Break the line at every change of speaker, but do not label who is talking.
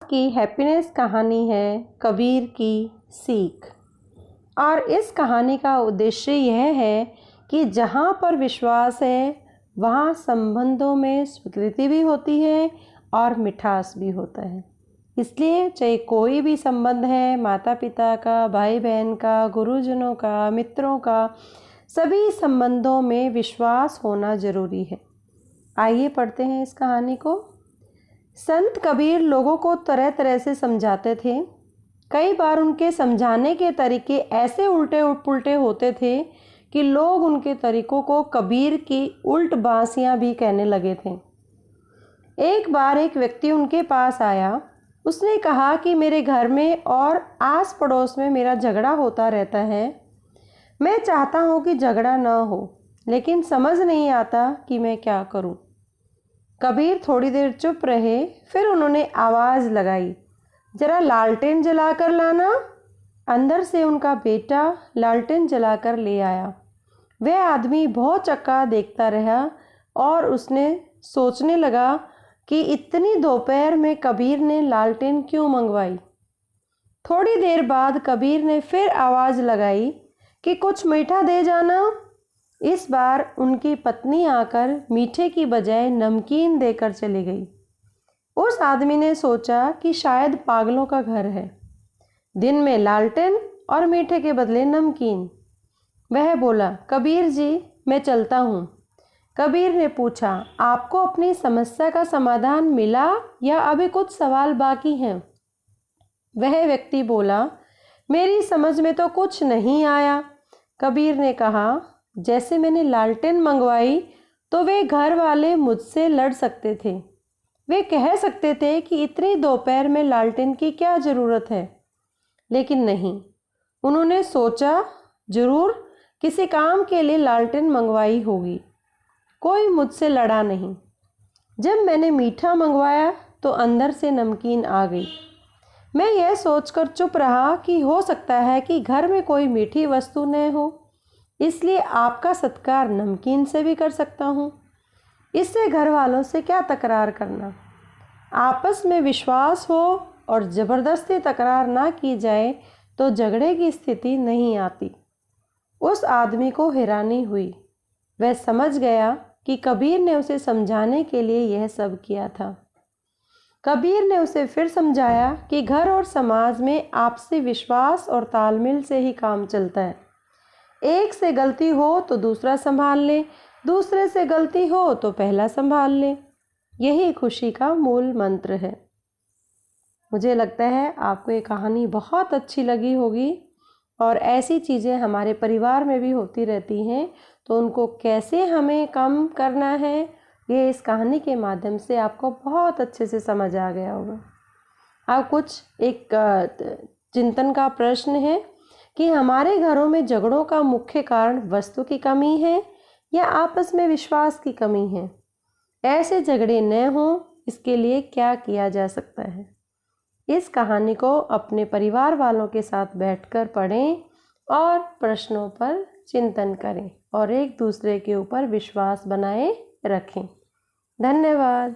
की हैप्पीनेस कहानी है कबीर की सीख। और इस कहानी का उद्देश्य यह है कि जहाँ पर विश्वास है वहाँ संबंधों में स्वीकृति भी होती है और मिठास भी होता है। इसलिए चाहे कोई भी संबंध है, माता पिता का, भाई बहन का, गुरुजनों का, मित्रों का, सभी संबंधों में विश्वास होना जरूरी है। आइए पढ़ते हैं इस कहानी को। संत कबीर लोगों को तरह तरह से समझाते थे। कई बार उनके समझाने के तरीके ऐसे उल्टे पुल्टे होते थे कि लोग उनके तरीकों को कबीर की उल्ट बांसियां भी कहने लगे थे। एक बार एक व्यक्ति उनके पास आया। उसने कहा कि मेरे घर में और आस पड़ोस में मेरा झगड़ा होता रहता है। मैं चाहता हूँ कि झगड़ा न हो, लेकिन समझ नहीं आता कि मैं क्या करूँ। कबीर थोड़ी देर चुप रहे, फिर उन्होंने आवाज़ लगाई, जरा लालटेन जलाकर लाना। अंदर से उनका बेटा लालटेन जलाकर ले आया। वह आदमी बहुत चक्का देखता रहा और उसने सोचने लगा कि इतनी दोपहर में कबीर ने लालटेन क्यों मंगवाई। थोड़ी देर बाद कबीर ने फिर आवाज़ लगाई कि कुछ मीठा दे जाना। इस बार उनकी पत्नी आकर मीठे की बजाय नमकीन देकर चली गई। उस आदमी ने सोचा कि शायद पागलों का घर है, दिन में लालटेन और मीठे के बदले नमकीन। वह बोला, कबीर जी मैं चलता हूँ। कबीर ने पूछा, आपको अपनी समस्या का समाधान मिला या अभी कुछ सवाल बाकी हैं? वह व्यक्ति बोला, मेरी समझ में तो कुछ नहीं आया। कबीर ने कहा, जैसे मैंने लालटेन मंगवाई तो वे घर वाले मुझसे लड़ सकते थे। वे कह सकते थे कि इतनी दोपहर में लालटेन की क्या ज़रूरत है, लेकिन नहीं। उन्होंने सोचा जरूर किसी काम के लिए लालटेन मंगवाई होगी। कोई मुझसे लड़ा नहीं। जब मैंने मीठा मंगवाया तो अंदर से नमकीन आ गई। मैं यह सोचकर चुप रहा कि हो सकता है कि घर में कोई मीठी वस्तु न हो, इसलिए आपका सत्कार नमकीन से भी कर सकता हूँ। इससे घर वालों से क्या तकरार करना। आपस में विश्वास हो और ज़बरदस्ती तकरार ना की जाए तो झगड़े की स्थिति नहीं आती। उस आदमी को हैरानी हुई। वह समझ गया कि कबीर ने उसे समझाने के लिए यह सब किया था। कबीर ने उसे फिर समझाया कि घर और समाज में आपसी विश्वास और तालमेल से ही काम चलता है। एक से गलती हो तो दूसरा संभाल ले, दूसरे से गलती हो तो पहला संभाल ले। यही खुशी का मूल मंत्र है। मुझे लगता है आपको ये कहानी बहुत अच्छी लगी होगी और ऐसी चीज़ें हमारे परिवार में भी होती रहती हैं, तो उनको कैसे हमें कम करना है ये इस कहानी के माध्यम से आपको बहुत अच्छे से समझ आ गया होगा। अब कुछ एक चिंतन का प्रश्न है कि हमारे घरों में झगड़ों का मुख्य कारण वस्तु की कमी है या आपस में विश्वास की कमी है। ऐसे झगड़े न हों, इसके लिए क्या किया जा सकता है। इस कहानी को अपने परिवार वालों के साथ बैठकर पढ़ें और प्रश्नों पर चिंतन करें और एक दूसरे के ऊपर विश्वास बनाए रखें। धन्यवाद।